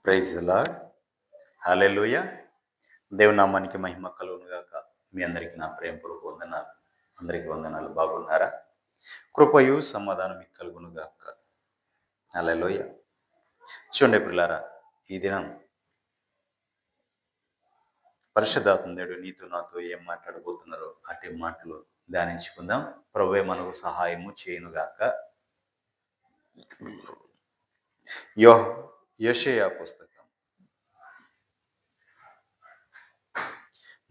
Praise the lord. హల్లెలూయా. దేవుని నామానికి మహిమ కలుగును గాక. మీ అందరికీ నా ప్రేమపూర్వక వందనాలు. అందరికీ వందనాలు. బాగున్నారా? కృపయు సమాధానం మీకు కలుగును గాక. హల్లెలూయా. చూడండి ప్రియులారా, ఈ దినం పరిశుద్ధాత్మ దేవుడు నీతో నాతో ఏం మాట్లాడబోతున్నారో అట్టి మాటలు ధ్యానించుకుందాం. ప్రభువే మనకు సహాయము చేయను గాక. యెషయా పుస్తకం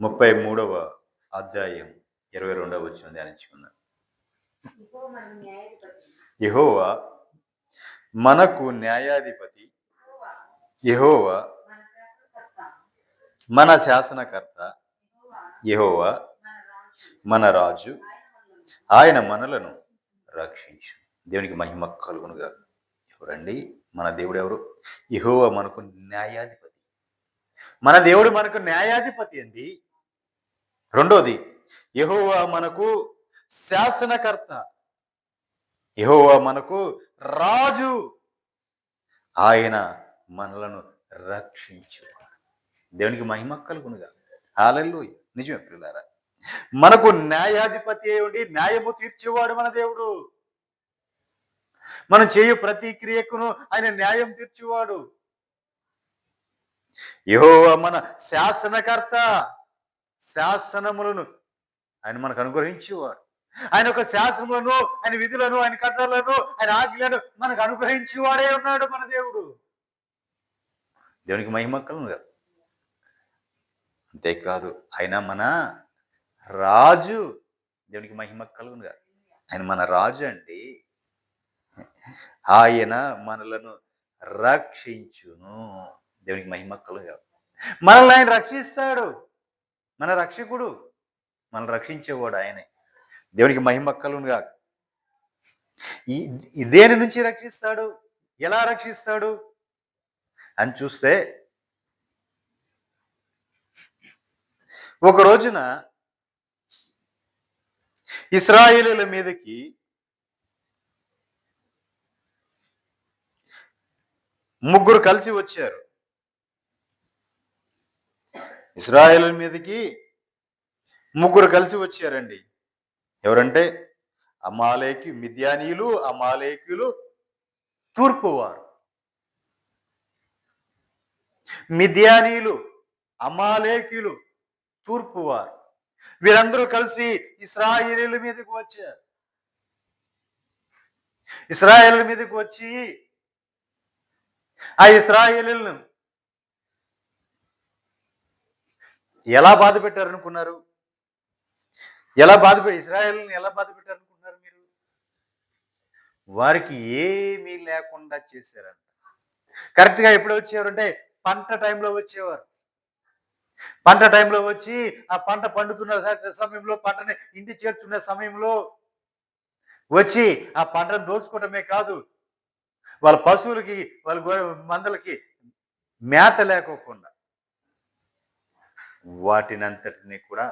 33వ అధ్యాయం 22వ వచనం ధ్యానించుకుందాం. యెహోవా మనకు న్యాయాధిపతి, యెహోవా మన శాసనకర్త, యెహోవా మన రాజు, ఆయన మనలను రక్షించు. దేవునికి మహిమ కలుగునుగా. ఎవరండి మన దేవుడు? ఎవరు? యెహోవా మనకు న్యాయాధిపతి. మన దేవుడు మనకు న్యాయాధిపతి అండి. రెండోది, యెహోవా మనకు శాసనకర్త, యెహోవా మనకు రాజు, ఆయన మనలను రక్షించు. దేవునికి మహిమ కలుగునుగా. హల్లెలూయా. నిజమే ప్రియులారా, మనకు న్యాయాధిపతి ఉండి న్యాయము తీర్చేవాడు మన దేవుడు. మనం చేయు ప్రతి క్రియకును ఆయన న్యాయం తీర్చేవాడు. యెహోవా మన శాసనకర్త, శాసనములను ఆయన మనకు అనుగ్రహించేవాడు. ఆయన యొక్క శాసనములను, ఆయన విధులను, ఆయన కట్టడలను, ఆయన ఆజ్ఞలను మనకు అనుగ్రహించేవాడే ఉన్నాడు మన దేవుడు. దేవునికి మహిమ కలుగునుగా. అంతేకాదు, ఆయన మన రాజు. దేవునికి మహిమ కలుగునుగా. ఆయన మన రాజు అండి. ఆయన మనలను రక్షించును. దేవునికి మహిమ కలుగునుగా. మనల్ని ఆయన రక్షిస్తాడు. మన రక్షకుడు, మనల్ని రక్షించేవాడు ఆయనే. దేవునికి మహిమ కలుగునుగా. దేని నుంచి రక్షిస్తాడు? ఎలా రక్షిస్తాడు అని చూస్తే, ఒక రోజున ఇశ్రాయేలీయుల మీదకి ముగ్గురు కలిసి వచ్చారు. ఇశ్రాయేలీయుల మీదకి ముగ్గురు కలిసి వచ్చారండి. ఎవరంటే మిద్యానీయులు, అమాలేకీయులు, తూర్పువారు. మిద్యానీయులు, అమాలేకీయులు, తూర్పువారు, వీరందరూ కలిసి ఇశ్రాయేలీయుల మీదకి వచ్చారు. ఇశ్రాయేలీయుల మీదకి వచ్చి ఆ ఇశ్రాయేలీయులను ఎలా బాధ పెట్టారనుకున్నారు? ఇశ్రాయేలీయులను ఎలా బాధ పెట్టారనుకున్నారు మీరు? వారికి ఏమీ లేకుండా చేశారంట. కరెక్ట్గా ఎప్పుడు వచ్చేవారంటే పంట టైంలో వచ్చేవారు. పంట టైంలో వచ్చి ఆ పంట పండుతున్న సమయంలో, పంటని ఇంటి చేర్చుకునే సమయంలో వచ్చి ఆ పంటను దోచుకోవటమే కాదు, వాళ్ళ పశువులకి, వాళ్ళ మందలకి మేత లేకోకుండా వాటినంతటిని కూడా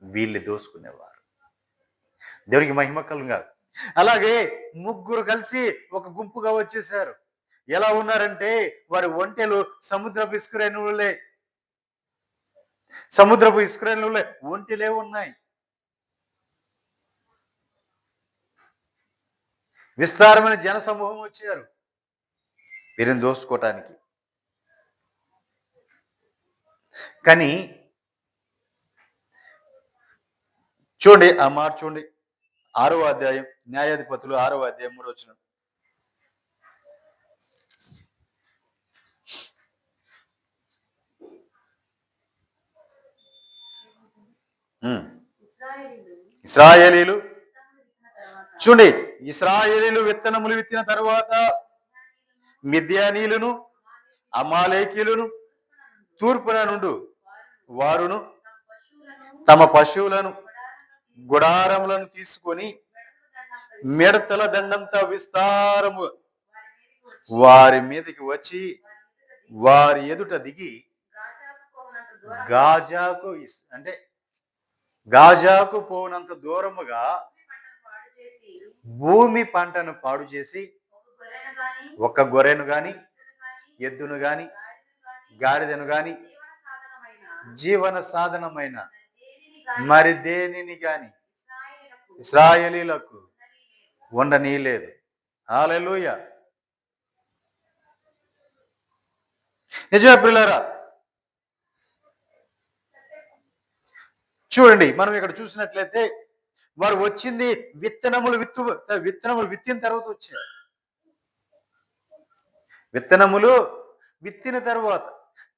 వీళ్ళు దోసుకునేవారు. దేవునికి మహిమ కలుగునుగా. అలాగే ముగ్గురు కలిసి ఒక గుంపుగా వచ్చేసారు. ఎలా ఉన్నారంటే వారి ఒంటెలు సముద్రపు ఇసుకరేణులే ఒంటెలే ఉన్నాయి. విస్తారమైన జన సమూహం వచ్చారు వీరిని దోసుకోవటానికి. కానీ చూడండి ఆ మాట చూడండి, 6వ అధ్యాయం, న్యాయాధిపతులు 6వ అధ్యాయం 3వ వచనం. ఇశ్రాయేలీయులు చూడండి, ఇశ్రాయేలీయులు విత్తనములు విత్తిన తర్వాత మిద్యానీయులను, అమాలేకీయులను తూర్పున నుండి వారును తమ పశువులను, గుడారములను తీసుకొని మిడతల దండంతా విస్తారము వారి మీదకి వచ్చి వారి ఎదుట దిగి గాజాకు పోనంత దూరముగా భూమి పంటను పాడు చేసి ఒక్క గొర్రెను గాని ఎద్దును గాని గాడిదను గాని జీవన సాధనమైన మరి దేనిని గాని ఇశ్రాయేలీలకు ఉండనీయలేదు. హల్లెలూయా. నిజమే పిల్లరా, చూడండి మనం ఇక్కడ చూసినట్లయితే వారు వచ్చింది విత్తనములు విత్తిన తర్వాత వచ్చారు. విత్తనములు విత్తిన తర్వాత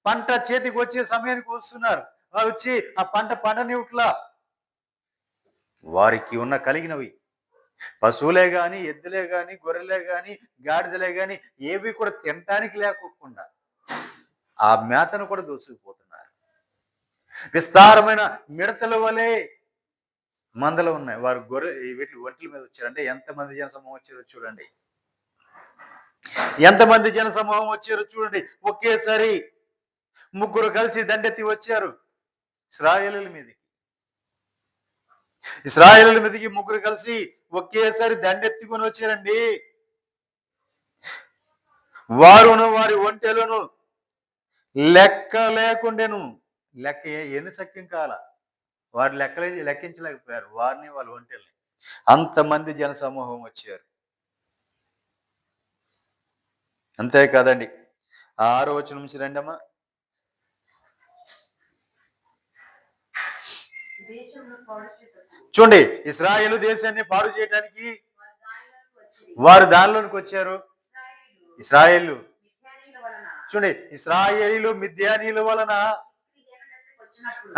పంట చేతికి వచ్చే సమయానికి వస్తున్నారు. వారు వచ్చి ఆ పంట పండనివ్వట్లా. వారికి ఉన్న కలిగినవి పశువులే గాని, ఎద్దులే గాని, గొర్రెలే గాని, గాడిదలే గాని ఏవి కూడా తినటానికి లేకోకుండా ఆ మేతను కూడా దోసుకుపోతున్నారు. విస్తారమైన మిడతల వలె మందలు ఉన్నాయి. వారు వీటి ఒంట్ల మీద వచ్చారు. అంటే ఎంతమంది జనసమూహం వచ్చారో చూడండి. ఎంతమంది జనసమూహం వచ్చారో చూడండి. ఒకేసారి ముగ్గురు కలిసి దండెత్తి వచ్చారు ఇశ్రాయేలీయుల మీదకి. ఇశ్రాయేలీయుల మీదకి ముగ్గురు కలిసి ఒకేసారి దండెత్తుకొని వచ్చారండి. వారును వారి ఒంటెలను లెక్క లేకుండాను. లెక్క ఎన్ని సఖ్యం కాల వారు లెక్కించలేకపోయారు వారిని వాళ్ళ ఒంటెల్ని. అంతమంది జనసమూహం వచ్చారు. అంతేకాదండి, 6వ వచనం నుంచి రండమ్మా. చూడండి, ఇశ్రాయేలు దేశాన్ని పాడు చేయడానికి వారు దానిలోనికి వచ్చారు. ఇశ్రాయేలు చూడండి, ఇశ్రాయేలీలు మిద్యానీయుల వలన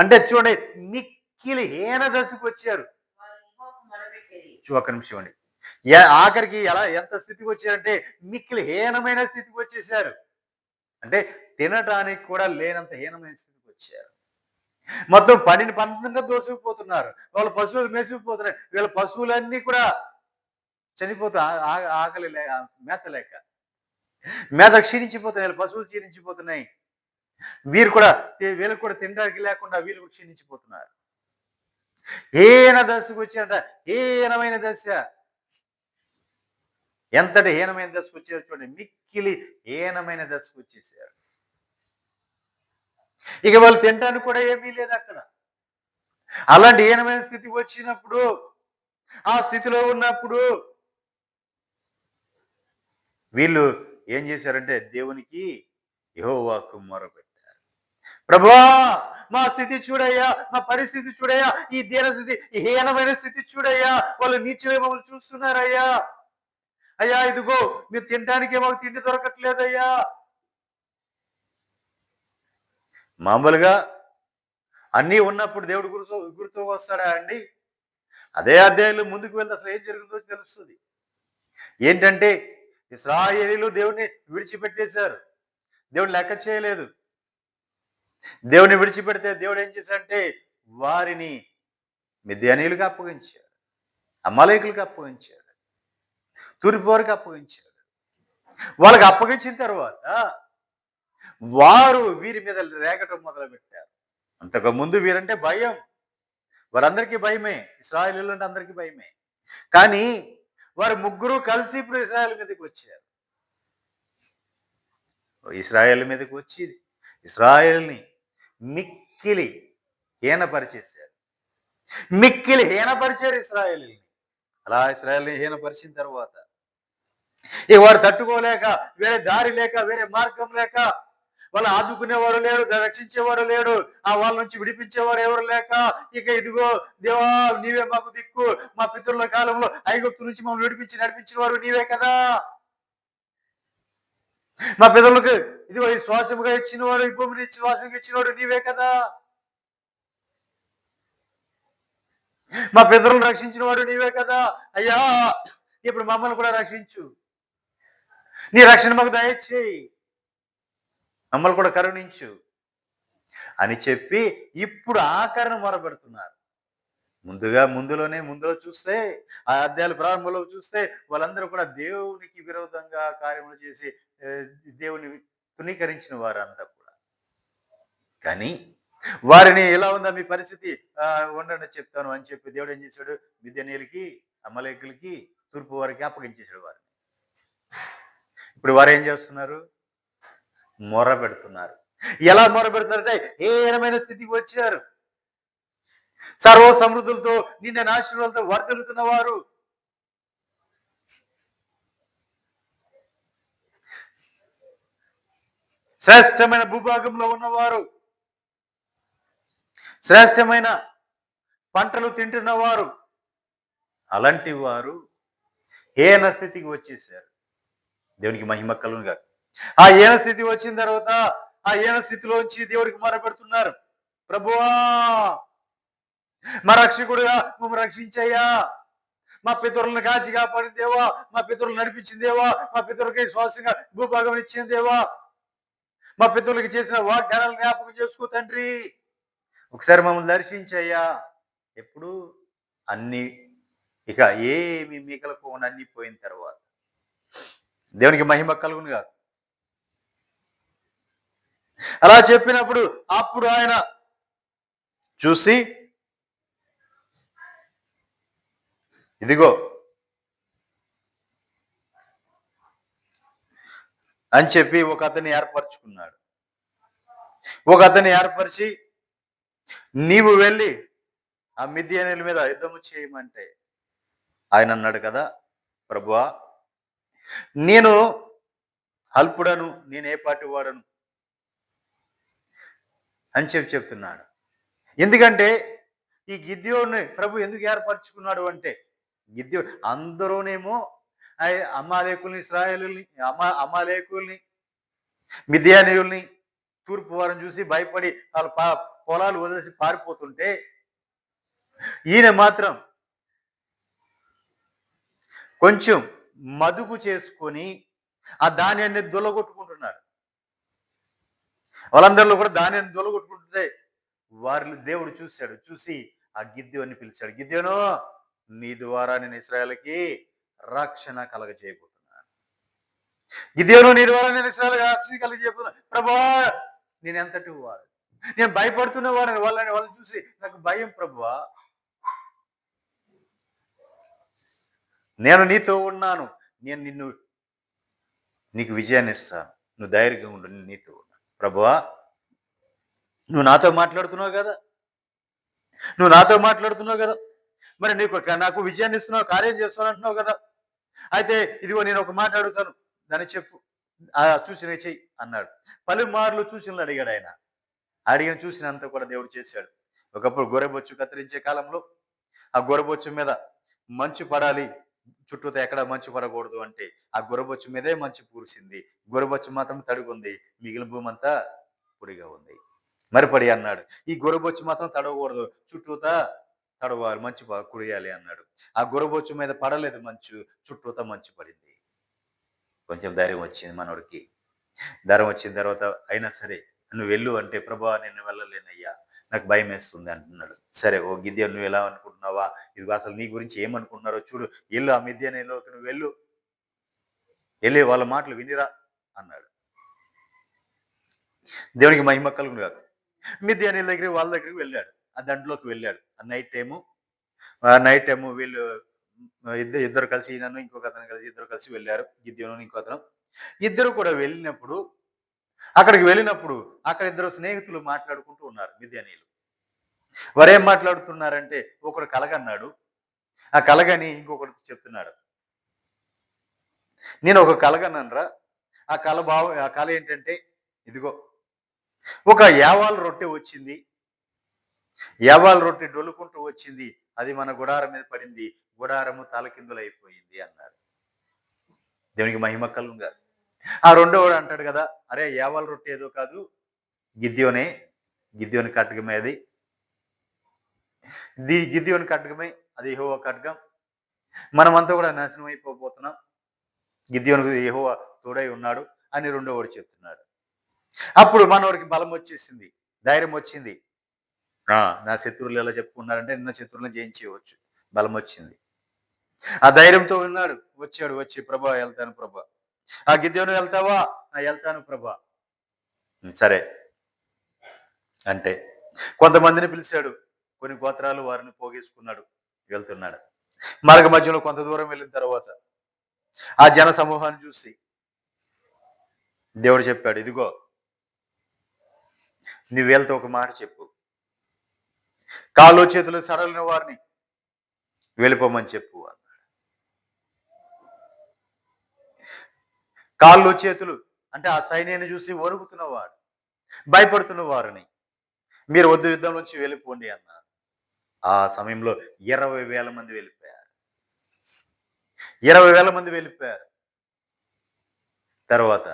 అంటే చూడండి మిక్కిలి హీన దశకు వచ్చారు. ఒక్క నిమిషం అండి. ఆఖరికి ఎంత స్థితికి వచ్చారంటే మిక్కిలి హీనమైన స్థితికి వచ్చేసారు. అంటే తినటానికి కూడా లేనంత హీనమైన స్థితికి వచ్చారు. మొత్తం పంటంతా దోసుకుపోతున్నారు. వాళ్ళ పశువులు మేసుకుపోతున్నాయి. వీళ్ళ పశువులన్నీ కూడా చనిపోతా ఆకలి మేత లేక మేత క్షీణించిపోతున్నాయి. వీళ్ళ పశువులు క్షీణించిపోతున్నాయి. వీళ్ళకు కూడా తినడానికి లేకుండా వీళ్ళు కూడా క్షీణించిపోతున్నారు. హీన దశకు వచ్చారట. హీనమైన దశ. ఎంతటి హీనమైన దశకు వచ్చారు చూడండి. మిక్కిలి హీనమైన దశకు వచ్చేసారు. ఇక వాళ్ళు తినడానికి కూడా ఏమీ లేదు అక్కడ. అలాంటి హీనమైన స్థితికి వచ్చినప్పుడు, ఆ స్థితిలో ఉన్నప్పుడు వీళ్ళు ఏం చేశారంటే దేవునికి యెహోవాకు మొరపెట్టారు. ప్రభువా, మా స్థితి చూడయ్యా, మా పరిస్థితి చూడయ్యా, ఈ దీనస్థితి, ఈ హీనమైన స్థితి చూడయ్యా, వాళ్ళు నీచులే మమ్మల్ని చూస్తున్నారయ్యా. అయ్యా ఇదిగో మీరు తినడానికి మాకు తిండి దొరకట్లేదయ్యా. మామూలుగా అన్నీ ఉన్నప్పుడు దేవుడు గుర్తు వస్తాడా అండి? అదే అధ్యాయంలో ముందుకు వెళ్తే అసలు ఏం జరుగుతుందో తెలుస్తుంది. ఏంటంటే ఇశ్రాయేలీయులు దేవుని విడిచిపెట్టేశారు. దేవుని లెక్క చేయలేదు. దేవుని విడిచిపెడితే దేవుడు ఏం చేశాడంటే వారిని మిద్యానీయులకు అప్పగించాడు, అమాలేకులకు అప్పగించాడు, తూర్పు వారికి అప్పగించాడు. వాళ్ళకి అప్పగించిన తర్వాత వారు వీరి మీద రేగటం మొదలు పెట్టారు. అంతకు ముందు వీరంటే భయం. వారందరికీ భయమే. ఇశ్రాయేలీయులు అంటే అందరికీ భయమే. కానీ వారు ముగ్గురు కలిసి ఇప్పుడు ఇశ్రాయేలు మీదకి వచ్చారు. ఇశ్రాయేల్ మీదకి వచ్చి ఇశ్రాయేల్ని మిక్కిలి హీనపరిచేశారు. మిక్కిలి హీనపరిచారు ఇశ్రాయేలీని. అలా ఇశ్రాయేల్ని హీనపరిచిన తర్వాత ఇక వారు తట్టుకోలేక, వేరే దారి లేక, వేరే మార్గం లేక, వాళ్ళు ఆదుకునేవారు లేడు, రక్షించేవారు లేడు, వాళ్ళ నుంచి విడిపించేవారు ఎవరు లేక, ఇక ఇదిగో దేవా నీవే మాకు దిక్కు, మా పితరుల కాలంలో ఐగుప్తు నుంచి మమ్మల్ని నడిపించిన వారు నీవే కదా, మా పితరులకు ఇదిగో ఈ శ్వాసముగా ఇచ్చినవాడు, ఈ భూమిని శ్వాసంగా ఇచ్చినవాడు నీవే కదా, మా పితరులను రక్షించిన వాడు నీవే కదా. అయ్యా ఇప్పుడు మమ్మల్ని కూడా రక్షించు, నీ రక్షణ మాకు దయచేయి, మమ్మల్ని కూడా కరుణించు అని చెప్పి ఇప్పుడు ఆఖరణ మొరపెడుతున్నారు. ముందులో చూస్తే ఆ అధ్యాయాల ప్రారంభంలో చూస్తే వాళ్ళందరూ కూడా దేవునికి విరోధంగా కార్యములు చేసి దేవుని తునీకరించిన వారంతా కూడా. కానీ వారిని ఎలా ఉందా మీ పరిస్థితి ఉండండి చెప్తాను అని చెప్పి దేవుడు ఏం చేశాడు? మిద్యానీయులకి, అమాలేకులకి, తూర్పు వారికి అప్పగించేశాడు వారిని. ఇప్పుడు వారు ఏం చేస్తున్నారు? మొర్ర పెడుతున్నారు. ఎలా మొర్ర పెడుతున్నారంటే హీనమైన స్థితికి వచ్చారు. సర్వ సమృద్ధులతో నిండిన ఆశీర్వాదాలతో వర్ధిల్లుతున్న వారు, శ్రేష్టమైన భూభాగంలో ఉన్నవారు, శ్రేష్టమైన పంటలు తింటున్నవారు, అలాంటి వారు హీన స్థితికి వచ్చేసారు. దేవునికి మహిమ కలుగునుగా. ఆ హీన స్థితి వచ్చిన తర్వాత ఆ హీన స్థితిలోంచి దేవుడికి మొరపెడుతున్నారు. ప్రభువా, మా రక్షకుడుగా మమ్మల్ని రక్షించయ్యా, మా పితరులను కాచి కాపాడిన దేవా, మా పితరులు నడిపించిన దేవా, మా పితరులకి శ్వాసంగా భూభాగం ఇచ్చిన దేవా, మా పితరులకి చేసిన వాగ్దానాలు జ్ఞాపకం చేసుకో తండ్రి, ఒకసారి మమ్మల్ని దర్శించయ్యా. ఎప్పుడు అన్ని ఇక ఏమి మిగలకుండా అన్ని పోయిన తర్వాత దేవునికి మహిమ కలుగునుగా. అలా చెప్పినప్పుడు అప్పుడు ఆయన చూసి, ఇదిగో అని చెప్పి ఒక అతన్ని ఏర్పరచుకున్నాడు. ఒక అతన్ని ఏర్పరిచి, నీవు వెళ్ళి ఆ మిద్యానీయుల మీద యుద్ధము చేయమంటే ఆయన అన్నాడు కదా, ప్రభువా, నేను అల్పుడను, నేను ఏ పాటి వాడను అని చెప్తున్నాడు. ఎందుకంటే ఈ గిద్యోని ప్రభు ఎందుకు ఏర్పరచుకున్నాడు అంటే, అందరూనేమో అమాలేకుల్ని, ఇశ్రాయేలుల్ని, అమాలేకుల్ని, మిద్యానీయుల్ని, తూర్పు వారిని చూసి భయపడి వాళ్ళ పొలాలు వదిలేసి పారిపోతుంటే, ఈయన మాత్రం కొంచెం మదుపు చేసుకొని ఆ ధాన్యాన్ని దొలగొట్టుకుంటున్నాడు. వాళ్ళందరిలో కూడా ధాన్యాన్ని దొలగొట్టుకుంటుంటే వారిని దేవుడు చూశాడు. చూసి ఆ గిద్యోని పిలిచాడు. గిద్యోను, నీ ద్వారా నేను ఇశ్రాయేలుకి రక్షణ కలగజేయబోతున్నాను. గిద్యోను, నీ ద్వారా నేను ఇశ్రాయేలుకి రక్షణ కలగజేయబోతున్నాను. ప్రభువా, నేను ఎంతటి వాడు, నేను భయపడుతున్న వాడిని, వాళ్ళని చూసి నాకు భయం. ప్రభువా, నేను నీతో ఉన్నాను, నేను నీకు విజయాన్ని ఇస్తాను, నువ్వు ధైర్యంగా ఉండు, నేను నీతో ఉన్నాను. ప్రభువా, నువ్వు నాతో మాట్లాడుతున్నావు కదా, నువ్వు నాతో మాట్లాడుతున్నావు కదా, మరి నాకు విజయాన్ని ఇస్తున్నావు, కార్యం చేస్తున్నావు అంటున్నావు కదా, అయితే ఇదిగో నేను ఒక మాట అడుగుతాను, దాన్ని చెప్పు, చూసిన చెయ్యి అన్నాడు. పలుమార్లు సూచనలు అడిగాడు ఆయన. అడిగిన చూసినంత కూడా దేవుడు చేశాడు. ఒకప్పుడు గొర్రెబొచ్చు కత్తిరించే కాలంలో ఆ గొర్రెబొచ్చు మీద మంచు పడాలి, చుట్టూతో ఎక్కడ మంచు పడకూడదు అంటే ఆ గొర్రెబొచ్చు మీదే మంచు పూర్చింది. గొర్రెబొచ్చు మాత్రం తడుగుంది, మిగిలిన భూమి అంతా పొడిగా ఉంది. మరిపడి అన్నాడు, ఈ గొర్రెబొచ్చు మాత్రం తడవకూడదు, చుట్టూతా తడవాలి, మంచు కుడియాలి అన్నాడు. ఆ గొర్రెబొచ్చు మీద పడలేదు మంచు, చుట్టూతా మంచు పడింది. కొంచెం ధైర్యం వచ్చింది మనోడికి. ధైర్యం వచ్చిన తర్వాత అయినా సరే నువ్వు వెళ్ళు అంటే, ప్రభా నేను వెళ్ళలేనయ్యా, నాకు భయం వేస్తుంది అంటున్నాడు. సరే, ఓ గిద్యోను, నువ్వు ఎలా అనుకుంటున్నావా, ఇది అసలు నీ గురించి ఏమనుకుంటున్నారో చూడు, వెళ్ళు ఆ మిద్యానీయులలోకి నువ్వు వెళ్ళు, వెళ్ళి వాళ్ళ మాటలు వినిరా అన్నాడు. దేవునికి మహిమ కలుగును కాదు. మిద్యానీయుల దగ్గర వాళ్ళ దగ్గరికి వెళ్ళాడు, ఆ దండ్లోకి వెళ్ళాడు. ఆ నైట్ టైము వీళ్ళు ఇద్దరు కలిసి, నన్ను ఇంకొక అతను కలిసి, ఇద్దరు కలిసి వెళ్ళారు, గిద్యోను ఇంకో అతను. ఇద్దరు కూడా వెళ్ళినప్పుడు అక్కడ ఇద్దరు స్నేహితులు మాట్లాడుకుంటూ ఉన్నారు. మిద్యానీయులు వారేం మాట్లాడుతున్నారంటే, ఒకడు కలగన్నాడు, ఆ కలగని ఇంకొకటి చెప్తున్నాడు. నేను ఒక కలగన్నానరా, ఆ కళ ఏంటంటే, ఇదిగో ఒక యావాల రొట్టె వచ్చింది, యావాల రొట్టె డొల్లుకుంటూ వచ్చింది, అది మన గుడారం మీద పడింది, గుడారము తలకిందులైపోయింది అన్నారు. దేవునికి మహిమ కలుగుగా. ఆ రెండోవాడు అంటాడు కదా, అరే యావాల రొట్టె ఏదో కాదు, గిద్యోని ఖడ్గమే, గిద్యోని ఖడ్గమే, అది యెహోవా ఖడ్గం, మనమంతా కూడా నాశనం అయిపోతున్నాం, గిద్యోనికి యెహోవా తోడై ఉన్నాడు అని రెండోవాడు చెప్తున్నాడు. అప్పుడు మనోడికి బలం వచ్చేసింది, ధైర్యం వచ్చింది. నా శత్రువులు ఎలా చెప్పుకున్నారంటే నిన్న శత్రువులను జయించేయవచ్చు, బలం వచ్చింది. ఆ ధైర్యంతో ఉన్నాడు. వచ్చి, ప్రభా వెళ్తాను ప్రభా. ఆ గిద్యోను, వెళ్తావా? వెళ్తాను ప్రభా. సరే అంటే కొంతమందిని పిలిచాడు, కొన్ని గోత్రాలు వారిని పోగేసుకున్నాడు, వెళ్తున్నాడు. మార్గ మధ్యలో కొంత దూరం వెళ్ళిన తర్వాత ఆ జన సమూహాన్ని చూసి దేవుడు చెప్పాడు, ఇదిగో నీ వేలతో ఒక మాట చెప్పు. కాళ్ళు చేతులు సడలిన వారిని వెళ్ళిపోమని చెప్పు. కాళ్ళు చేతులు అంటే ఆ సైన్యాన్ని చూసి వణుకుతున్నవాడు, భయపడుతున్న వారిని మీరు వద్దు, యుద్ధం నుంచి వెళ్ళిపోండి అన్నారు. ఆ సమయంలో 20,000 మంది వెళ్ళిపోయారు. 20,000 మంది వెళ్ళిపోయారు. తర్వాత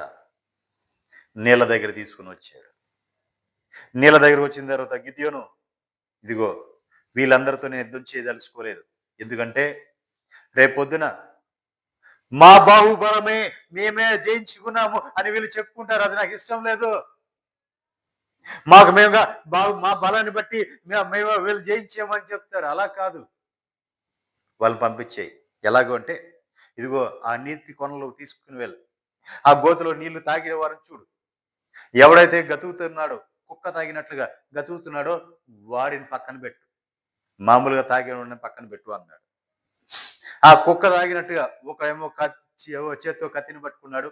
నీళ్ళ దగ్గర తీసుకుని వచ్చాడు. నీళ్ళ దగ్గర వచ్చిన తర్వాత గిద్యోను, ఇదిగో వీళ్ళందరితో నేను యుద్ధం చేయదలుచుకోలేదు. ఎందుకంటే రేపొద్దున మా బాహుబలమే మేమే జయించుకున్నాము అని వీళ్ళు చెప్పుకుంటారు. అది నాకు ఇష్టం లేదు. మాకు మేముగా మా బలాన్ని బట్టి మేము వీళ్ళు జయించామని చెప్తారు. అలా కాదు. వాళ్ళు పంపించేయి. ఎలాగో అంటే ఇదిగో ఆ నీటి కొనలు తీసుకుని వెళ్ళు. ఆ గోతులో నీళ్లు తాగిన వారిని చూడు. ఎవడైతే గతుకుతున్నాడో, కుక్క తాగినట్లుగా గతుకుతున్నాడో వాడిని పక్కన పెట్టు. మామూలుగా తాగిన పక్కన పెట్టు అన్నాడు. ఆ కుక్క తాగినట్టుగా ఒక ఏమో చేత్తో కత్తిని పట్టుకున్నాడు,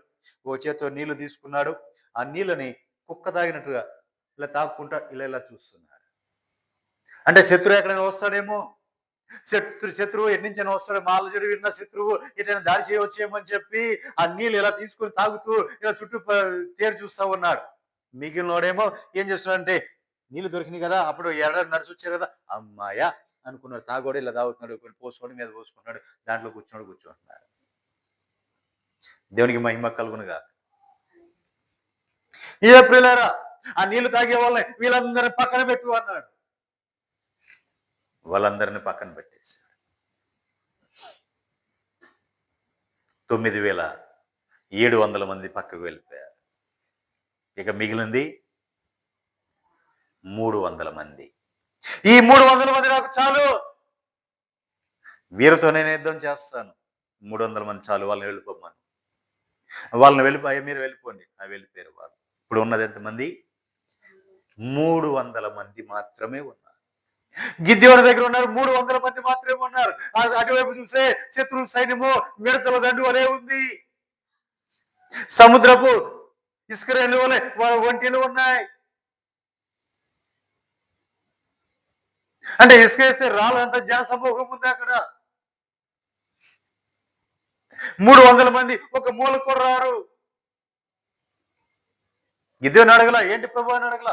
ఓ చేత్తో నీళ్లు తీసుకున్నాడు. ఆ నీళ్ళని కుక్క తాగినట్టుగా ఇలా తాక్కుంటా ఇలా చూస్తున్నాడు. అంటే శత్రువు ఎక్కడైనా వస్తాడేమో, శత్రువు ఎన్నించైనా వస్తాడు, మాలజడి విన్న శత్రువు ఎటైనా దాడి చేయవచ్చేమో అని చెప్పి ఆ నీళ్ళు ఇలా తీసుకొని తాగుతూ ఇలా చుట్టూ తేరు చూస్తా ఉన్నాడు. మిగిలినోడేమో ఏం చేస్తున్నాడంటే నీళ్ళు దొరికినాయి కదా, అప్పుడు నడిచి వచ్చారు కదా, అమ్మాయా అనుకున్నాడు. తాగోడు ఇలా తాగుతున్నాడు, కొన్ని పోసుకోవడం మీద పోసుకున్నాడు, దాంట్లో కూర్చుంటున్నాడు. దేవునికి మహిమ కలుగునుగా. ఏ ప్రియులారా, ఆ నీళ్లు తాగే వాళ్ళని వీళ్ళందరినీ పక్కన పెట్టు అన్నాడు. వాళ్ళందరినీ పక్కన పెట్టేసి 9,700 మంది పక్కకు వెళ్ళిపోయారు. ఇక మిగిలింది 300 మంది. ఈ 300 మంది నాకు చాలు, వీరితో నేను యుద్ధం చేస్తాను. 300 మంది చాలు, వాళ్ళని వెళ్ళిపోమని. వాళ్ళని వెళ్ళిపోయి మీరు వెళ్ళిపోండి. వెళ్ళిపోయారు వాళ్ళు. ఇప్పుడు ఉన్నది ఎంతమంది? 300 మంది మాత్రమే ఉన్నారు. గిద్యోను దగ్గర ఉన్నారు 300 మంది మాత్రమే ఉన్నారు. అటువైపు చూస్తే శత్రు సైన్యము మిడతల దండు వలె ఉంది. సముద్రపు ఇసుకరేణుల వలె ఒంటెలు ఉన్నాయి. అంటే ఇసుక వేస్తే రాళ్ళంత జనసమూహం ఉంది అక్కడ. 300 మంది ఒక మూల కూడా రారు. గిద్యోను అడగల, ఏంటి ప్రభు అని అడగల.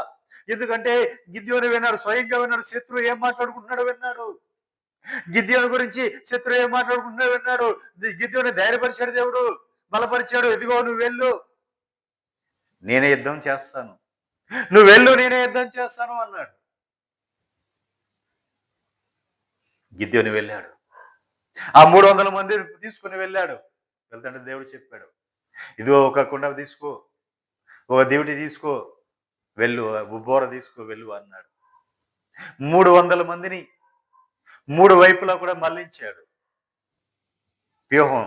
ఎందుకంటే గిద్యోను విన్నాడు, స్వయంగా విన్నాడు, శత్రువు ఏం మాట్లాడుకుంటున్నాడో విన్నాడు. గిద్యోను గురించి శత్రువు ఏం మాట్లాడుకుంటున్నాడో విన్నాడు. గిద్యోను ధైర్యపరిచాడు దేవుడు, బలపరిచాడు. ఇదిగో నువ్వు వెళ్ళు, నేనే యుద్ధం చేస్తాను, నువ్వు వెళ్ళు, నేనే యుద్ధం చేస్తాను అన్నాడు. గిద్యోను వెళ్ళాడు. ఆ 300 మంది తీసుకుని వెళ్ళాడు. వెళ్తుంటే దేవుడు చెప్పాడు, ఇదిగో ఒక కుండ తీసుకో, ఒక దివిటి తీసుకో, వెళ్ళు, బోర తీసుకో, వెళ్ళు అన్నాడు. 300 మందిని 3 వైపులా కూడా మళ్లించాడు. వ్యూహం,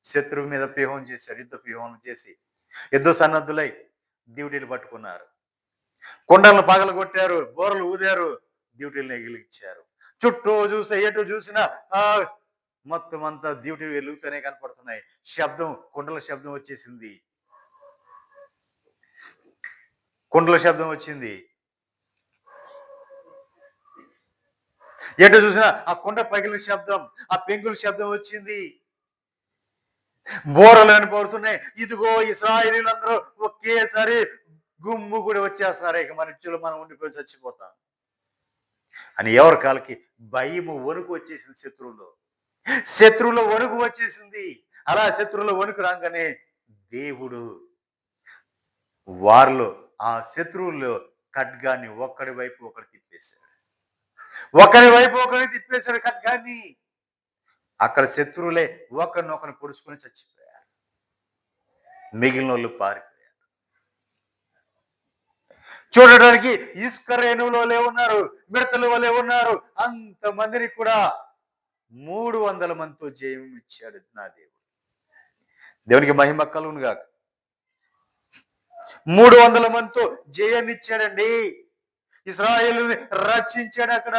శత్రువు మీద వ్యూహం చేశాడు. యుద్ధ వ్యూహం చేసి యుద్ధ సన్నద్ధులై డ్యూటీలు పట్టుకున్నారు. కుండలను పగలగొట్టారు, బోరలు ఊదారు, డ్యూటీలను ఎగిలిచ్చారు. చుట్టూ చూసే ఎటు చూసినా మొత్తం అంతా డ్యూటీ వెలుగుతూనే కనపడుతున్నాయి. శబ్దం, కుండల శబ్దం వచ్చేసింది. కుండల శబ్దం వచ్చింది. ఎటు చూసినా ఆ కుండ పగిలిన శబ్దం, ఆ పెంకుల శబ్దం వచ్చింది. బోరలు పడుతున్నాయి. ఇదిగో ఇశ్రాయేలీయులందరూ ఒకేసారి గుమ్ము కూడా వచ్చేస్తున్నారు. ఇక మన ఇంట్లో మనం ఉండిపోయి చచ్చిపోతాం అని ఎవరి కాలకి భయము, వణుకు వచ్చేసింది. శత్రువులో వణుకు వచ్చేసింది. అలా శత్రువులో వణుకు రాగానే దేవుడు వారిలో ఆ శత్రువుల్లో ఖడ్గాన్ని ఒకడి వైపు ఒకటి తిప్పేశాడు ఖడ్గాన్ని. అక్కడ శత్రువులే ఒకరినొకరిని పొడుచుకొని చచ్చిపోయారు. మిగిలిన వాళ్ళు పారిపోయారు. చూడడానికి ఇసుక రేణువులో ఉన్నారు, మిడతల వలె ఉన్నారు. అంతమందిని కూడా 300 మందితో జయం ఇచ్చాడు నా దేవుడు. దేవునికి మహిమ కలుగును గాక. 300 మందితో జయాన్ని ఇచ్చాడండి. ఇశ్రాయేలుని రక్షించాడు అక్కడ.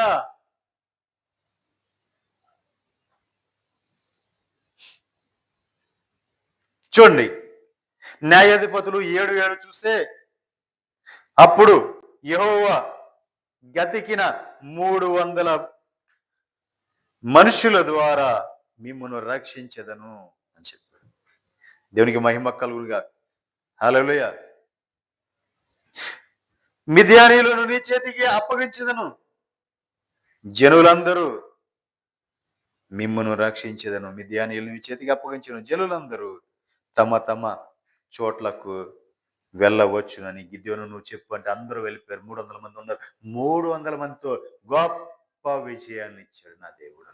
చూడండి, న్యాయాధిపతులు 7:7 చూస్తే, అప్పుడు యెహోవా గతికిన 300 మనుషుల ద్వారా మిమ్మును రక్షించెదను అని చెప్పాడు. దేవునికి మహిమ కలుగునుగా. హల్లెలూయా. మిద్యానీయులను నీ చేతికి అప్పగించెదను, జనులందరూ మిమ్మును రక్షించెదను. మిద్యానీయులు నీ చేతికి అప్పగించెదను, జనులందరూ తమ తమ చోట్లకు వెళ్ళవచ్చునని గిద్యోను నువ్వు చెప్పు అంటే అందరూ వెళ్ళిపోయారు. 300 మంది ఉన్నారు. 300 మందితో గొప్ప విజయాన్ని ఇచ్చాడు నా దేవుడు.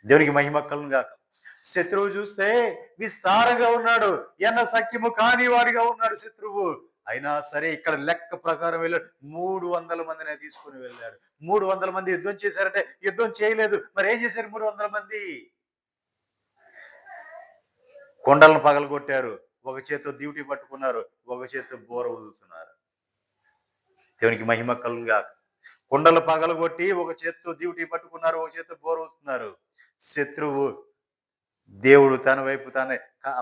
దేవునికి మహిమ కలుగును గాక. శత్రువు చూస్తే విస్తారంగా ఉన్నాడు, ఎన్న సఖ్యము కాని వాడిగా ఉన్నాడు శత్రువు. అయినా సరే ఇక్కడ లెక్క ప్రకారం వెళ్ళాడు. 300 మందిని తీసుకుని వెళ్ళాడు. 300 మంది యుద్ధం చేశారంటే యుద్ధం చేయలేదు. మరి ఏం చేశారు 300 మంది? కొండలను పగలగొట్టారు. ఒక చేత్తో డ్యూటీ పట్టుకున్నారు, ఒక చేత్తో బోర ఊదుతున్నారు. దేవునికి మహిమ కలుగును గాక. కొండలు పగలగొట్టి ఒక చేత్తో డ్యూటీ పట్టుకున్నారు, ఒక చేత్తో బోర ఊదుతున్నారు. శత్రువు దేవుడు తన వైపు తానే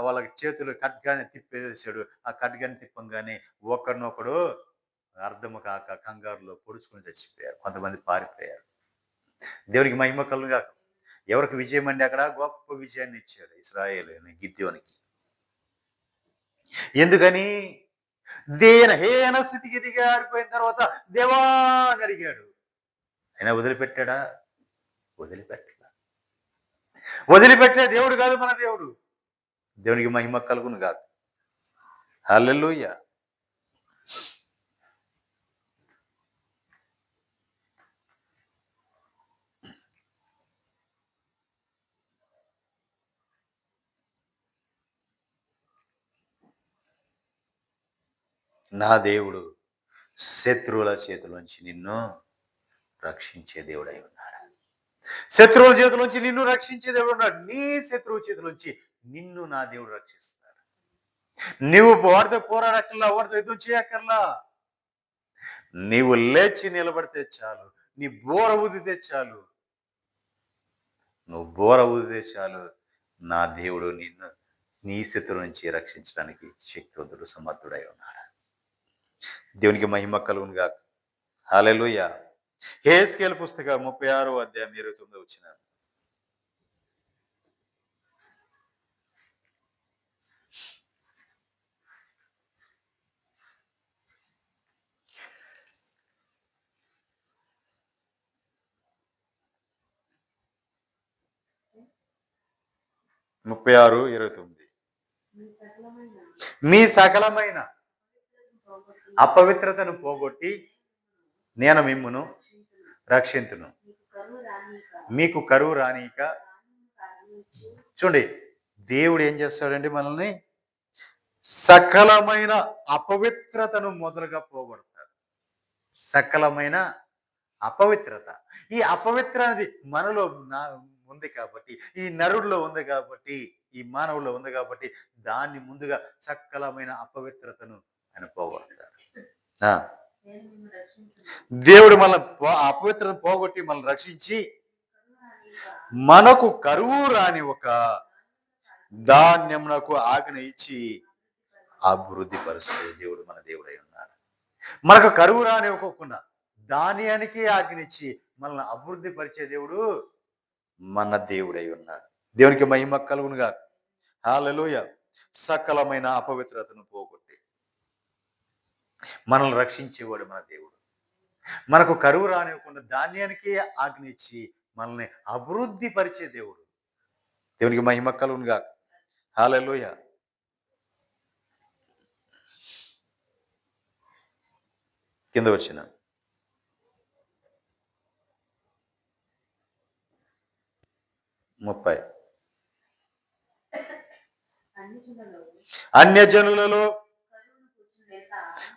వాళ్ళకి చేతులు ఖడ్గాన్ని తిప్పేసాడు. ఆ ఖడ్గాన్ని తిప్పంగానే ఒకరినొకడు అర్థము కాక కంగారులో పొడుచుకుని చచ్చిపోయారు. కొంతమంది పారిపోయారు. దేవునికి మహిమ కలుగును గాక. ఎవరికి విజయం అండి? అక్కడ గొప్ప విజయాన్ని ఇచ్చాడు ఇశ్రాయేలు గిద్యోనికి. ఎందుకని? హీన స్థితికి దిగారిపోయిన తర్వాత దేవా అని అడిగాడు. ఆయన వదిలిపెట్టాడా? వదిలిపెట్టే దేవుడు కాదు మన దేవుడు. దేవునికి మహిమ కలుగును గాక. హల్లెలూయా. నా దేవుడు శత్రువుల చేతిలోంచి నిన్ను రక్షించే దేవుడై ఉన్నాడు. శత్రువుల చేతిలోంచి నిన్ను రక్షించే దేవుడు ఉన్నాడు. నీ శత్రువు చేతిలోంచి నిన్ను నా దేవుడు రక్షిస్తాడు. నువ్వు వాడితో పోరాడక్కర్లా, వాడితో యుద్ధం చేయక్కర్లా. నీవు లేచి నిలబడితే చాలు, నీ బోర ఊదితే చాలు, నువ్వు బోర ఊదితే చాలు, నా దేవుడు నిన్ను నీ శత్రువు నుంచి రక్షించడానికి శక్తివంతుడు, సమర్థుడై ఉన్నాడు. దేవునికి మహిమ కలుగును గాక. హల్లెలూయా. యెహెజ్కేలు పుస్తకం 36వ అధ్యాయం 29వ వచనం. మీ సకలమైన అపవిత్రతను పోగొట్టి నేను మిమ్మును రక్షింతును, మీకు కరువు రానీక. చూడండి, దేవుడు ఏం చేస్తాడండి? మనల్ని సకలమైన అపవిత్రతను మొదలుగా పోగొడతాడు. సకలమైన అపవిత్రత. ఈ అపవిత్ర అనేది మనలో ఉంది కాబట్టి, ఈ నరుడిలో ఉంది కాబట్టి, ఈ మానవుల్లో ఉంది కాబట్టి దాన్ని ముందుగా సకలమైన అపవిత్రతను ఆయన పోగొడతాడు. దేవుడు మన అపవిత్రతను పోగొట్టి మనల్ని రక్షించి మనకు కరువు రాని ఒక ధాన్యమునకు ఆజ్ఞ ఇచ్చి అభివృద్ధి పరిచే దేవుడు మన దేవుడై ఉన్నాడు. మనకు కరువు రానివ్వకుండా ధాన్యానికి ఆజ్ఞ ఇచ్చి మనల్ని అభివృద్ధి పరిచే దేవుడు మన దేవుడై ఉన్నాడు. దేవునికి మహిమ కలుగును గాక. హల్లెలూయా. సకలమైన అపవిత్రతను పోగొట్టి మనల్ని రక్షించేవాడు మన దేవుడు. మనకు కరువు రానివ్వకుండా ధాన్యానికి ఆజ్ఞ ఇచ్చి మనల్ని అభివృద్ధి పరిచే దేవుడు. దేవునికి మహిమ కలుగును గాక. హల్లెలూయా. కింద వచ్చిన 30.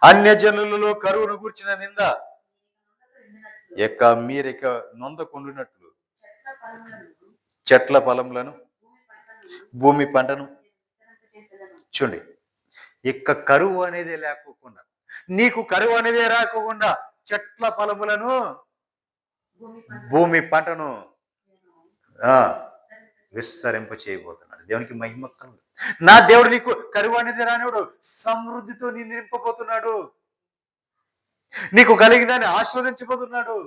అన్యజనులలో కరువును గూర్చిన నింద మీరిక నొందకుండునట్లు చెట్ల ఫలములను భూమి పంటను. చూడండి, ఇక కరువు అనేది లేకోకుండా, నీకు కరువు అనేది రాకోకుండా చెట్ల ఫలములను భూమి పంటను విస్తరింప చేయబోతున్నాడు. దేవునికి మహిమ కలుగును. నా దేవుడు నీకు కరువు అనేది రానివాడు, సమృద్ధితో నిన్ను నింపబోతున్నాడు. నీకు కలిగిందని ఆశీర్వదించబోతున్నాడు.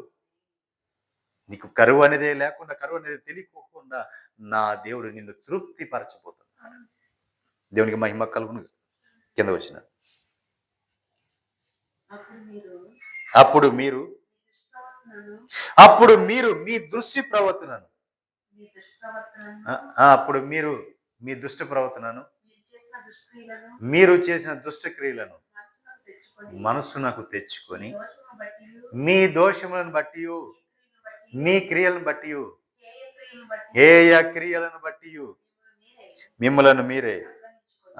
నీకు కరువు అనేదే లేకుండా, కరువు అనేది తెలియకోకుండా నా దేవుడు నిన్ను తృప్తి పరచబోతున్నాడు. దేవునికి మహిమ కలుగును. కింద వచ్చిన అప్పుడు మీరు అప్పుడు మీరు మీ దృష్టి ప్రవర్తనను అప్పుడు మీరు మీ దుష్ట ప్రవర్తనను మీరు చేసిన దుష్ట క్రియలను మనసునకు తెచ్చుకొని మీ దోషములను బట్టి మీ క్రియలను బట్టి హేయ క్రియలను బట్టి మిమ్మలను మీరే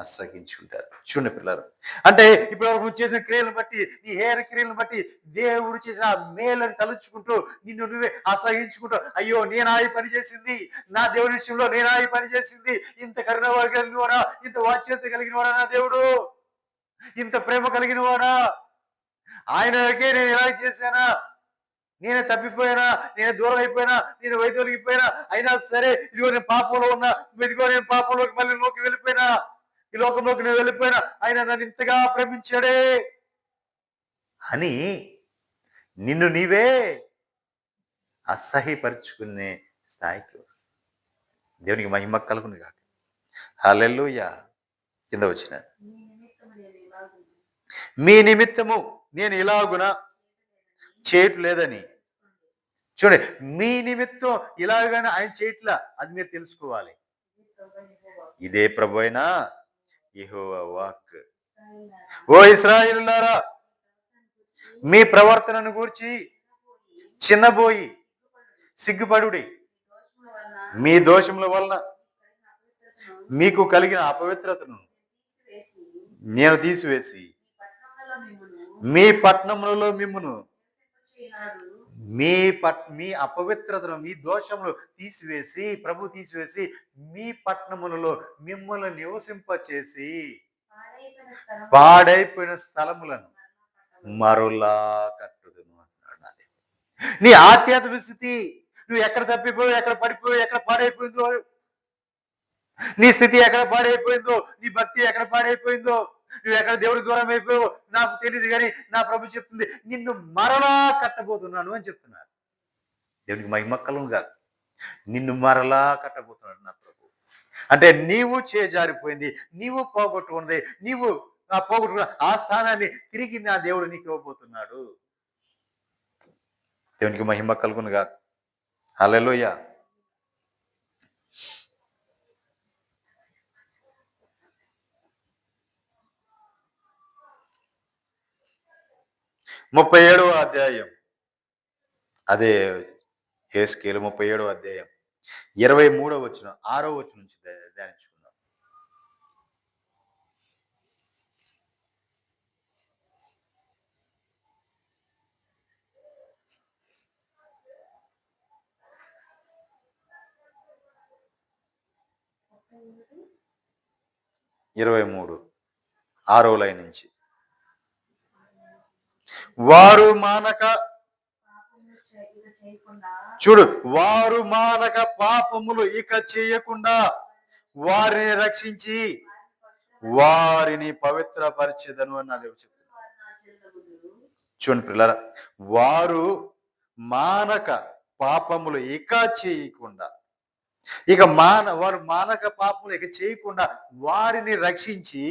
అసహించుకుంటారు. చూడండి పిల్లలు, అంటే ఇప్పుడు నువ్వు చేసిన క్రియలను బట్టి, నీ హేయ క్రియలను బట్టి దేవుడు చేసిన మేలను తలుచుకుంటూ నిన్ను నువ్వే అసహించుకుంటూ, అయ్యో నేనా ఈ పని చేసింది, నా దేవుడి విషయంలో నేనా ఈ పని చేసింది, ఇంత కరుణ కలిగిన వాడా, ఇంత వాచ్యత కలిగిన వాడా నా దేవుడు, ఇంత ప్రేమ కలిగిన వాడా, ఆయనకే నేను ఎలా చేశానా, నేనే తప్పిపోయినా, నేను దూరం అయిపోయినా, నేను వైద్యులకిపోయినా, అయినా సరే ఇదిగో నేను పాపంలో ఉన్నా, ఇదిగో నేను పాపంలోకి మళ్ళీ లోకి వెళ్ళిపోయినా, ఈ లోకంలోకి నేను వెళ్ళిపోయినా, ఆయన నన్ను ఇంతగా ప్రేమించాడే అని నిన్ను నీవే అసహ్యపరుచుకునే స్థాయికి వస్తుంది. దేవునికి మహిమ కలుగును కాక. హల్లెలూయా. కింద వచ్చిన మీ నిమిత్తము నేను ఇలాగున చేయట్లేదని. చూడండి, మీ నిమిత్తం ఇలాగని ఆయన చేయట్లా, అది మీరు తెలుసుకోవాలి. ఇదే ప్రభు అయినా యెహోవా వాక్. ఓ ఇశ్రాయేలులారా, మీ ప్రవర్తనను గూర్చి చిన్నబోయి సిగ్గుపడుడి. మీ దోషముల వలన మీకు కలిగిన అపవిత్రతను నేను తీసివేసి మీ పట్టణములలో మిమ్మును మీ అపవిత్రతను, మీ దోషములు తీసివేసి, ప్రభు తీసివేసి మీ పట్టణములలో మిమ్మల్ని నివసింపచేసి పాడైపోయిన స్థలములను మరలా కట్టుదును అంటున్నాడు. నీ ఆధ్యాత్మిక స్థితి, నువ్వు ఎక్కడ తప్పిపోయావు, ఎక్కడ పడిపోయావు, ఎక్కడ పాడైపోయిందో, నీ స్థితి ఎక్కడ పాడైపోయిందో, నీ భక్తి ఎక్కడ పాడైపోయిందో, నువ్వు ఎక్కడ దేవుడి దూరం అయిపోయావు నాకు తెలియదు, కానీ నా ప్రభు చెప్తుంది నిన్ను మరలా కట్టబోతున్నాను అని చెప్తున్నారు. దేవునికి మహిమ కలుగునుగా. నిన్ను మరలా కట్టబోతున్నాడు నా ప్రభు. అంటే నీవు చేజారిపోయింది, నీవు పోగొట్టుకున్నది, నీవు పోగొట్టుకున్న ఆ స్థానాన్ని తిరిగి నా దేవుడు నీకు ఇవ్వబోతున్నాడు. దేవునికి మహిమ కలుగునుగా. హల్లెలూయా. ముప్పై 37వ అధ్యాయం, అదే యెహెజ్కేలు 37వ అధ్యాయం 23వ వచనం 6వ వచనం నుంచి ధ్యానించుకుందాం. ఇరవై 6వ లైన్ నుంచి, వారు మానక, చూడు, వారు మానక పాపములు ఇక చేయకుండా వారిని రక్షించి వారిని పవిత్రపరిచెదను అని నా దేవుడు చెప్తున్నాడు. చూడండి పిల్లరా, వారు మానక పాపములు ఇక చేయకుండా, వారు మానక పాపములు ఇక చేయకుండా వారిని రక్షించి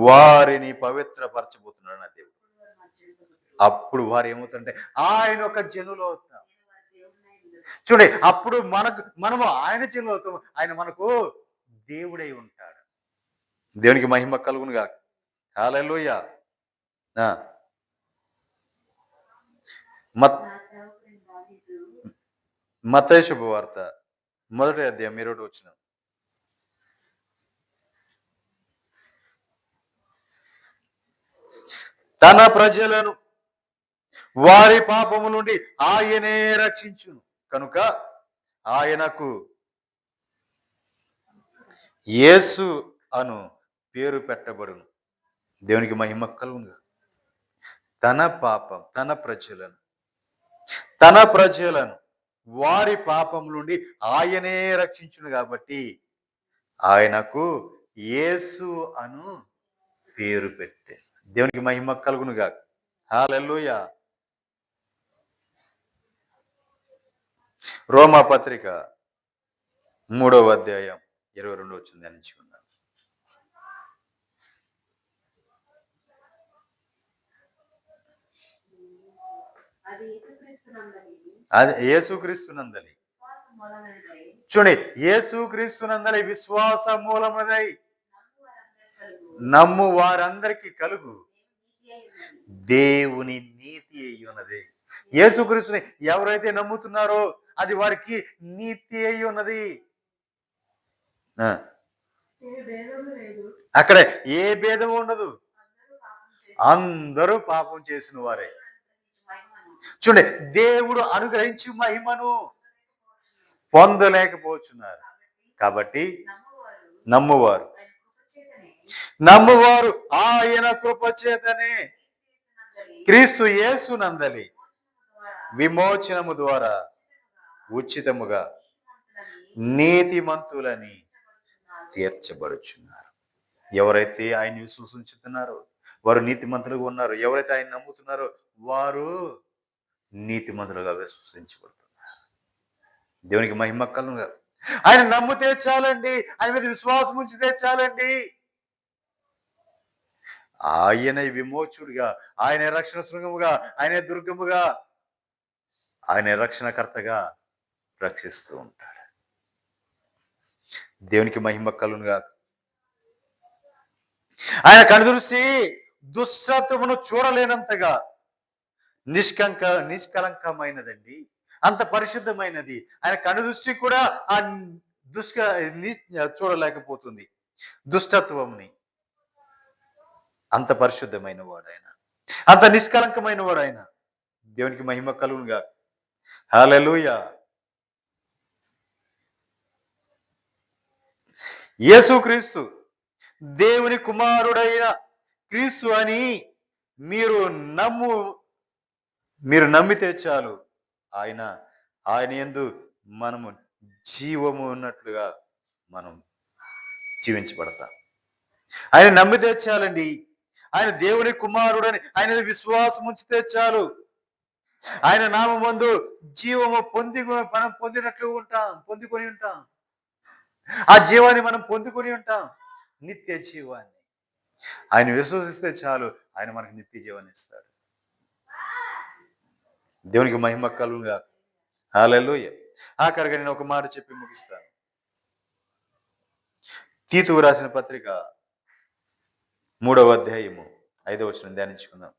వారిని పవిత్రపరచబోతున్నాడు నా దేవుడు. అప్పుడు వారు ఏమవుతుంటే ఆయన ఒక జనులు అవుతాం. చూడండి, అప్పుడు మనము ఆయన జనులు అవుతాం, ఆయన మనకు దేవుడై ఉంటాడు. దేవునికి మహిమ కలుగునుగా. హల్లెలూయా. మత్తయి శుభవార్త 1వ అధ్యాయం 2వ వచనం. తన ప్రజలను వారి పాపము నుండి ఆయనే రక్షించును కనుక ఆయనకు యేసు అను పేరు పెట్టబడును. దేవునికి మహిమ కలుగునుగా. తన ప్రజలను వారి పాపం నుండి ఆయనే రక్షించును కాబట్టి ఆయనకు యేసు అను పేరు పెట్టే. దేవునికి మహిమ కలుగును గాక. హల్లెలూయా. రోమా పత్రిక 3వ అధ్యాయం 22 వచ్చింది ధ్యానించుకుందాం. అది యేసుక్రీస్తునందలి. చూడండి, యేసుక్రీస్తునందలి విశ్వాస మూలమునై నమ్ము వారందరికీ కలుగు దేవుని నీతి అయి ఉన్నది. యేసుక్రీస్తుని ఎవరైతే నమ్ముతున్నారో అది వారికి నీతి అయి ఉన్నది. అక్కడ ఏ భేదం ఉండదు, అందరూ పాపం చేసిన వారే. చూడండి, దేవుడు అనుగ్రహించి మహిమను పొందలేకపోతున్నారు. కాబట్టి నమ్మువారు ఆయన కృప చేతనే క్రీస్తు యేసునందలి విమోచనము ద్వారా ఉచితముగా నీతిమంతులని తీర్చబడుచున్నారు. ఎవరైతే ఆయన విశ్వసించుతున్నారో వారు నీతిమంతులుగా ఉన్నారు. ఎవరైతే ఆయన నమ్ముతున్నారో వారు నీతిమంతులుగా విశ్వసించబడుతున్నారు. దేవునికి మహిమ కలుగును. ఆయన నమ్మితే చాలండి, ఆయన మీద విశ్వాసం ఉంచితే చాలండి. ఆయన విమోచుడుగా, ఆయన రక్షణ శృంగముగా, ఆయన దుర్గముగా, ఆయన రక్షణకర్తగా రక్షిస్తూ ఉంటాడు. దేవునికి మహిమ కలుగునుగా. ఆయన కనుదృష్టి దుష్టత్వమును చూడలేనంతగా నిష్కలంకమైనదండి, అంత పరిశుద్ధమైనది. ఆయన కనుదృష్టి కూడా ఆ చూడలేకపోతుంది దుష్టత్వముని. అంత పరిశుద్ధమైన వాడు ఆయన, అంత నిష్కలంకమైన వాడు ఆయన. దేవునికి మహిమ కలుగునుగా. హల్లెలూయా. యేసుక్రీస్తు దేవుని కుమారుడైన క్రీస్తు అని మీరు నమ్మితే చాలు. ఆయన యందు మనము జీవము ఉన్నట్లుగా మనం జీవించబడతాం. ఆయన నమ్మితే చాలండి. ఆయన దేవుని కుమారుడని ఆయన విశ్వాసం ఉంచితే చాలు. ఆయన నామమందు జీవము మనం పొందినట్లు పొందుకొని ఉంటాం. ఆ జీవాన్ని మనం పొందుకొని ఉంటాం, నిత్య జీవాన్ని. ఆయన విశ్వసిస్తే చాలు, ఆయన మనకు నిత్య జీవాన్ని ఇస్తాడు. దేవునికి మహిమ కలుగునుగా. హల్లెలూయా. ఆఖరిగా నేను ఒక మాట చెప్పి ముగిస్తాను. తీతుకు రాసిన పత్రిక 3వ అధ్యాయము 5వ వచనం ధ్యానించుకుందాం.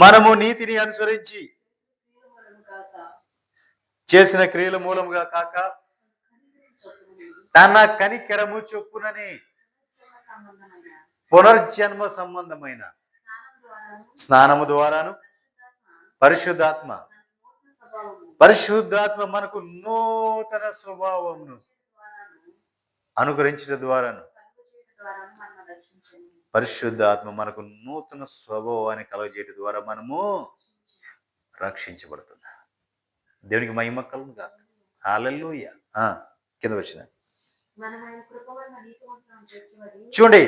మనము నీతిని అనుసరించి చేసిన క్రియల మూలముగా కాక తన కనికరము చొప్పునని పునర్జన్మ సంబంధమైన స్నానము ద్వారాను పరిశుద్ధాత్మ మనకు నూతన స్వభావమును అనుగ్రహించడం ద్వారాను, పరిశుద్ధాత్మ మనకు నూతన స్వభావాన్ని కలుగజేయడం ద్వారా మనము రక్షించబడుతున్నాం. దేవునికి మహిమ కలుగునుగా. హల్లెలూయా. కింద వచ్చిన చూడండి,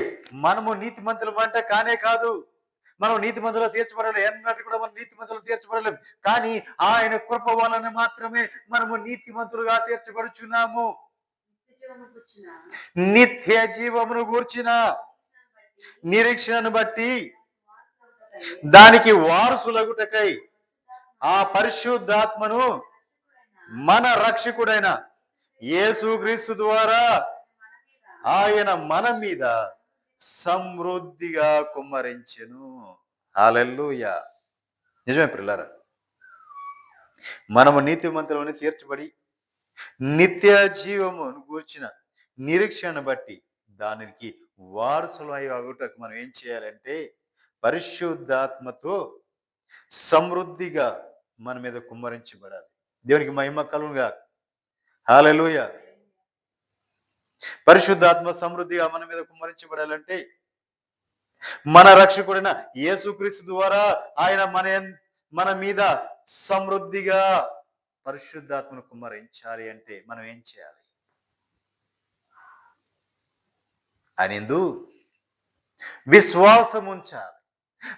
మనము నీతిమంతులం అంటే కానే కాదు. మనం నీతిమంతులు తీర్చబడలేం, ఎన్నట్టు కూడా మనం నీతిమంతులు తీర్చబడలేం. కానీ ఆయన కృప వలన మాత్రమే మనము నీతిమంతులుగా తీర్చబడుచున్నాము. నిత్య జీవమును గూర్చిన నిరీక్షణను బట్టి దానికి వారసులగుటకై ఆ పరిశుద్ధాత్మను మన రక్షకుడైన యేసుక్రీస్తు ద్వారా ఆయన మన మీద సమృద్ధిగా కుమ్మరించెను. హల్లెలూయా. నిజమే ప్రియులారా, మనము నీతిమంతులని తీర్చబడి నిత్య జీవమును గూర్చిన నిరీక్షణ బట్టి దానికి వారసులై అగుటకు మనం ఏం చేయాలంటే పరిశుద్ధాత్మతో సమృద్ధిగా మన మీద కుమ్మరించబడాలి. దేవునికి మహిమ కలుగునుగా. హల్లెలూయా. పరిశుద్ధాత్మ సమృద్ధిగా మన మీద కుమ్మరించబడాలంటే మన రక్షకుడైన యేసుక్రీస్తు ద్వారా ఆయన మన మీద సమృద్ధిగా పరిశుద్ధాత్మను కుమ్మరించాలి అంటే మనం ఏం చేయాలి? ఆయన యందు విశ్వాసం ఉంచాలి.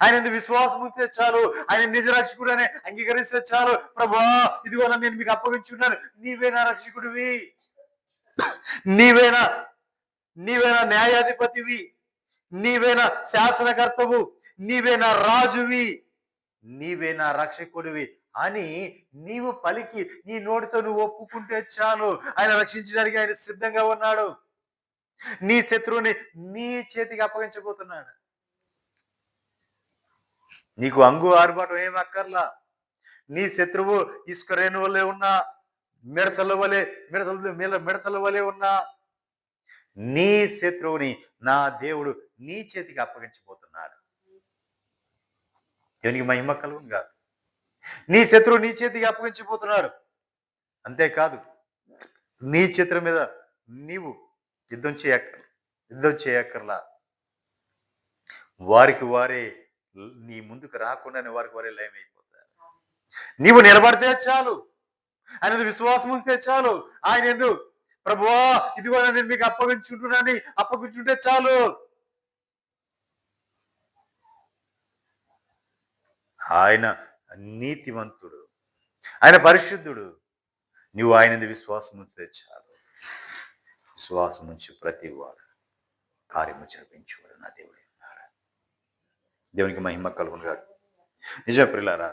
ఆయన యందు విశ్వాసం ఉంచితే చాలు. ఆయన నిజ రక్షకుడు అని అంగీకరిస్తే చాలు. ప్రభువా ఇదిగో నేను మీకు అప్పగించున్నాను. నీవే నా రక్షకుడివి. నీవేనా నీవేనా న్యాయాధిపతివి. నీవేనా శాసనకర్తవు. నీవేనా రాజువి. నీవే నా రక్షకుడివి అని నీవు పలికి నీ నోటితో నువ్వు ఒప్పుకుంటే చాలు. ఆయన రక్షించడానికి ఆయన సిద్ధంగా ఉన్నాడు. నీ శత్రువుని నీ చేతికి అప్పగించబోతున్నాడు. నీకు అంగు ఆర్భాటం ఏం అక్కర్లా. నీ శత్రువు ఇసుక రేణు వలె ఉన్నా, మిడతల వలె ఉన్నా, నీ శత్రువుని నా దేవుడు నీ చేతికి అప్పగించబోతున్నాడు. దేవునికి మహిమ కలుగును గాక. నీ శత్రువు నీ చేతికి అప్పగించబోతున్నాడు. అంతేకాదు, నీ చేతుల మీద నీవు యుద్ధం చేయక్కర్లా. వారికి వారే నీ ముందుకు రాకుండానే వారికి వారే లయమైపోతారు. నీవు నిలబడితే చాలు. ఆయన విశ్వాసం ఉంటే చాలు. ఆయన ఎందు ప్రభువా ఇదిగో నేను మీకు అప్పగించుంటే చాలు. ఆయన నీతివంతుడు, ఆయన పరిశుద్ధుడు. నువ్వు ఆయన విశ్వాసం ఉంచితే చాలు. విశ్వాసం ఉంచి ప్రతి వాడు కార్యము జరిపించేవాడు నా దేవుడు. దేవునికి మహిమ కలుగును గాక. నిజ ప్రియులారా,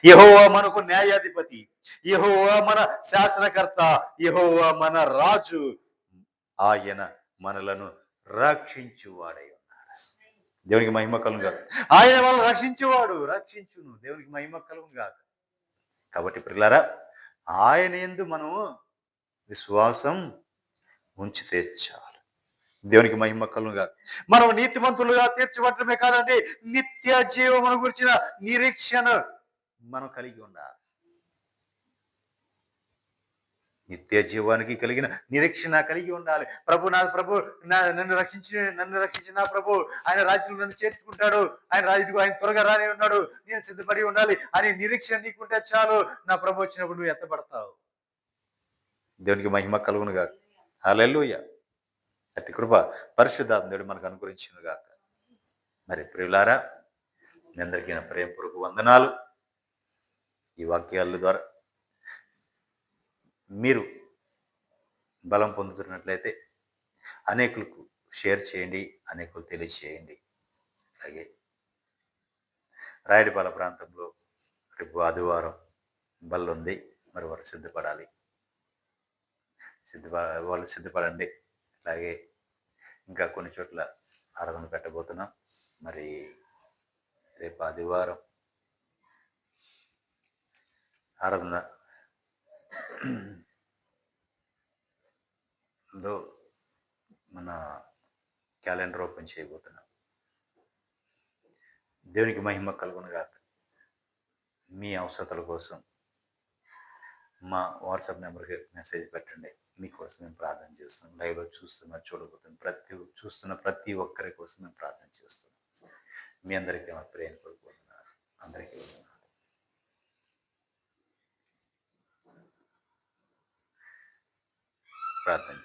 యెహోవా మనకు న్యాయాధిపతి, యెహోవా మన శాసనకర్త, యెహోవా మన రాజు. ఆయన మనలను రక్షించువాడై ఉన్నాడు. దేవునికి మహిమ కలుగును గాక. ఆయన మనల్ని రక్షించును. దేవునికి మహిమ కలుగును గాక. కాబట్టి ప్రియులారా, ఆయన యందు మనము విశ్వాసం ఉంచితే చాలు. దేవునికి మహిమ కలుగును గాక. మనం నీతిమంతులుగా తీర్చబడటమే కాదండి, నిత్య జీవమును గురించిన నిరీక్షణ మనం కలిగి ఉండాలి. నిత్య జీవానికి కలిగిన నిరీక్షణ కలిగి ఉండాలి. నన్ను రక్షించిన ప్రభు ఆయన రాజ్యంలో నన్ను చేర్చుకుంటాడు. ఆయన త్వరగా రానే ఉన్నాడు. నేను సిద్ధపడి ఉండాలి అని నిరీక్షణ నీకుంటే చాలు. నా ప్రభు వచ్చినప్పుడు నువ్వు ఎత్తబడతావు. దేవునికి మహిమ కలుగును గాక. హల్లెలూయా. అట్టి కృప పరిశుద్ధాత్మ దేవుడు మనకు అనుగ్రహించును గాక. మరి ప్రియులారా, మీ అందరికీ నా ప్రేమపూర్వక వందనాలు. ఈ వాక్యాల ద్వారా మీరు బలం పొందుతున్నట్లయితే అనేకులకు షేర్ చేయండి, అనేకులు తెలియచేయండి. అలాగే రాయడిపాల ప్రాంతంలో రేపు ఆదివారం బల్ల ఉంది. మరి వారు సిద్ధపడాలి. వాళ్ళు సిద్ధపడండి. అలాగే ఇంకా కొన్ని చోట్ల ఆరాధన పెట్టబోతున్నాం. మరి రేపు ఆదివారం ఆరాధన మన క్యాలెండర్ ఓపెన్ చేయబోతున్నాం. దేవునికి మహిమ కలుగును గాక. మీ అవసరతల కోసం మా వాట్సాప్ నెంబర్కి మెసేజ్ పెట్టండి. మీకోసం మేము ప్రార్థన చేస్తున్నాం. లైవ్లో చూస్తున్న ప్రతి ఒక్కరి కోసం మేము ప్రార్థన చేస్తున్నాం. మీ అందరికీ మా ప్రేమ కోరుకుంటున్నారు. అందరికీ ప్రార్థన